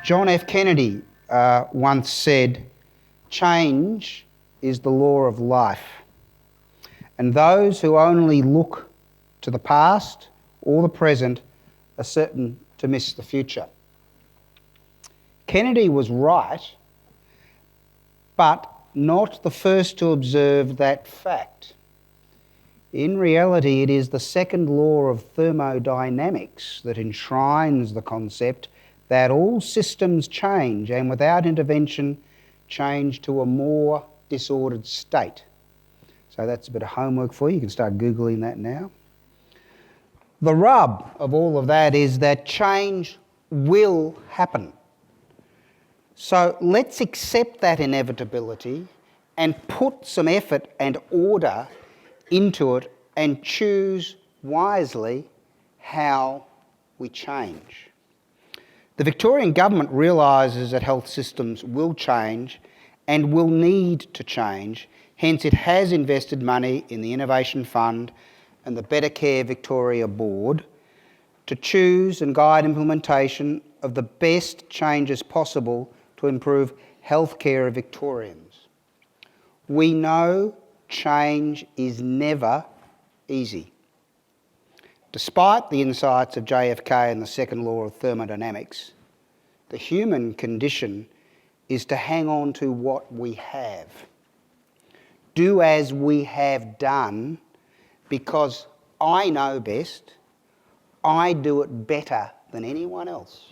John F. Kennedy once said, "Change is the law of life, and those who only look to the past or the present are certain to miss the future." Kennedy was right, but not the first to observe that fact. In reality, it is the second law of thermodynamics that enshrines the concept that all systems change, and without intervention, change to a more disordered state. So that's a bit of homework for you. You can start Googling that now. The rub of all of that is that change will happen. So let's accept that inevitability and put some effort and order into it and choose wisely how we change. The Victorian government realises that health systems will change and will need to change. Hence, it has invested money in the Innovation Fund and the Better Care Victoria Board to choose and guide implementation of the best changes possible to improve healthcare of Victorians. We know change is never easy. Despite the insights of JFK and the second law of thermodynamics, the human condition is to hang on to what we have. Do as we have done, because I know best, I do it better than anyone else.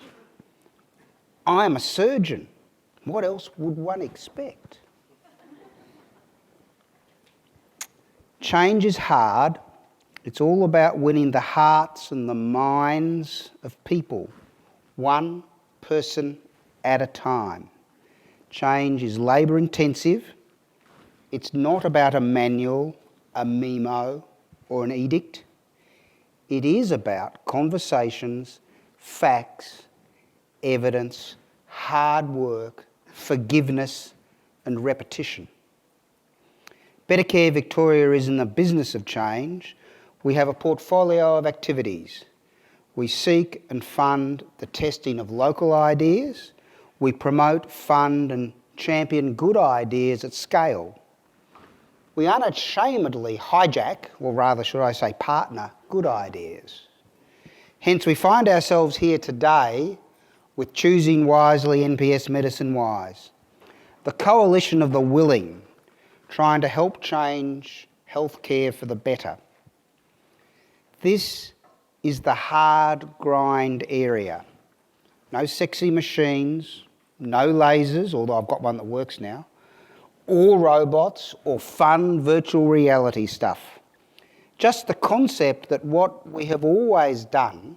I am a surgeon. What else would one expect? Change is hard. It's all about winning the hearts and the minds of people, one person at a time. Change is labour intensive. It's not about a manual, a memo, or an edict. It is about conversations, facts, evidence, hard work, forgiveness, and repetition. Better Care Victoria is in the business of change. We have a portfolio of activities. We seek and fund the testing of local ideas. We promote, fund, and champion good ideas at scale. We unashamedly hijack, or rather, should I say, partner good ideas. Hence, we find ourselves here today with Choosing Wisely NPS Medicine Wise, the coalition of the willing, trying to help change healthcare for the better. This is the hard grind area. No sexy machines, no lasers, although I've got one that works now, or robots, or fun virtual reality stuff. Just the concept that what we have always done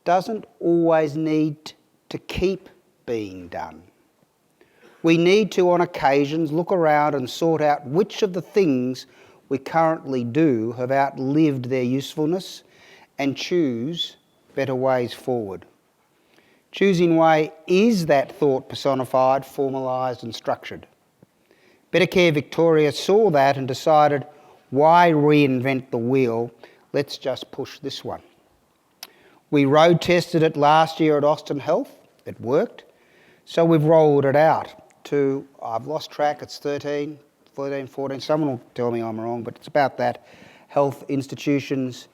doesn't always need to keep being done. We need to, on occasions, look around and sort out which of the things we currently do have outlived their usefulness and choose better ways forward. Choosing Way is that thought personified, formalised and structured. Better Care Victoria saw that and decided, why reinvent the wheel? Let's just push this one. We road tested it last year at Austin Health. It worked. So we've rolled it out to, I've lost track, it's 13, 14, someone will tell me I'm wrong, but it's about that, health institutions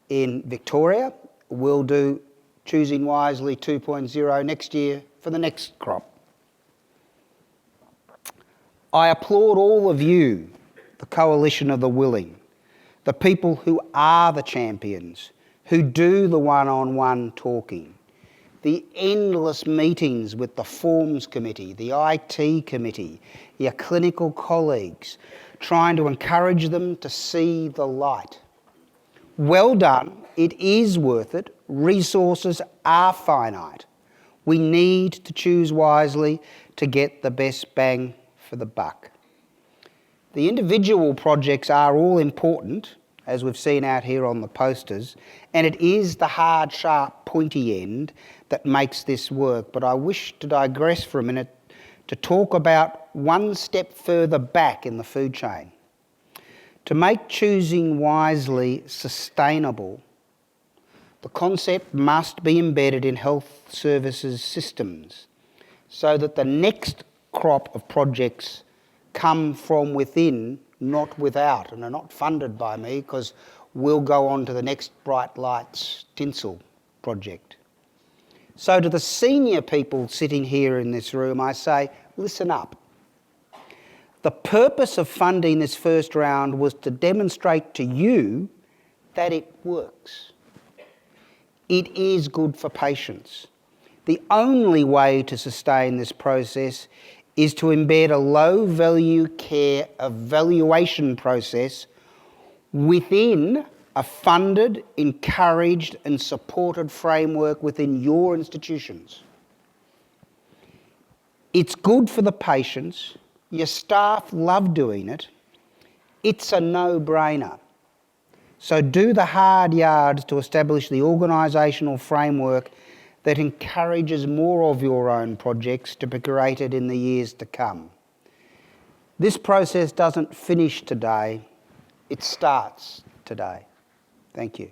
in Victoria. We'll do Choosing Wisely 2.0 next year for the next crop. I applaud all of you, the coalition of the willing, the people who are the champions, who do the one-on-one talking, the endless meetings with the forms committee, the IT committee, your clinical colleagues, trying to encourage them to see the light. Well done, it is worth it. Resources are finite. We need to choose wisely to get the best bang for the buck. The individual projects are all important, as we've seen out here on the posters, and it is the hard, sharp, pointy end that makes this work. But I wish to digress for a minute to talk about one step further back in the food chain. To make Choosing Wisely sustainable, The concept must be embedded in health services systems so that the next crop of projects come from within, not without, and are not funded by me because we'll go on to the next Bright Lights tinsel project. So to the senior people sitting here in this room, I say, listen up. The purpose of funding this first round was to demonstrate to you that it works. It is good for patients. The only way to sustain this process is to embed a low-value care evaluation process within a funded, encouraged and supported framework within your institutions. It's good for the patients. Your staff love doing it. It's a no-brainer. So do the hard yards to establish the organisational framework that encourages more of your own projects to be created in the years to come. This process doesn't finish today, it starts today. Thank you.